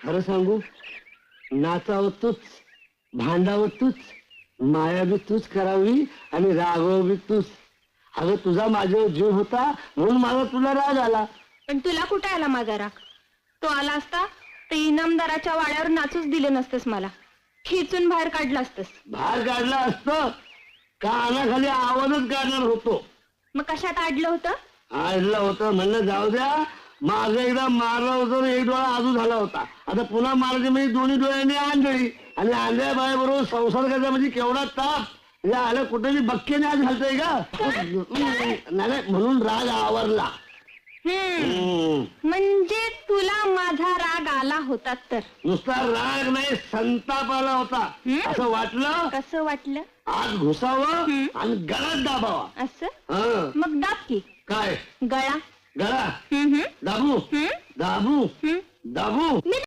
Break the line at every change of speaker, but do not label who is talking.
खरं सांगू, नाचावं तूच, भांडावं तूच, माया बी तूच करावी आणि रागावं बी तूच. अगं तुझा माझ्यावर जीव होता म्हणून मला तुला राग आला.
पण तुला कुठे आला माझा राग? तो आला असता तर इनामदाराच्या वाड्यावर नाचूच दिले नसतेस मला, खेचून बाहेर काढलं असतस.
बाहेर काढला असतं, कानाखाली आवाजच काढणार होतो.
मग कशात आडलं होतं?
आडलं होतं म्हणलं जाऊ द्या, माझं एकदा मारलं होतं, एक डोळा आजू झाला होता. आता पुन्हा मारायचे म्हणजे दोन्ही डोळ्यांनी आंधळी, आणि आंधळ्या बायाबरोबर संसार करायचा म्हणजे केवढा ताप. म्हणजे आलं कुठेही बक्केने आज घालतोय का? नाही म्हणून राग आवरला.
म्हणजे तुला माझा राग आला होता तर?
नुसता राग नाही, संताप आला होता. असं वाटलं
कसं वाटलं?
आज घुसावं आणि गळ्यात दाबावा.
असं? मग दाब की.
काय
गळा.
गळा दाबू दाबू दाबू.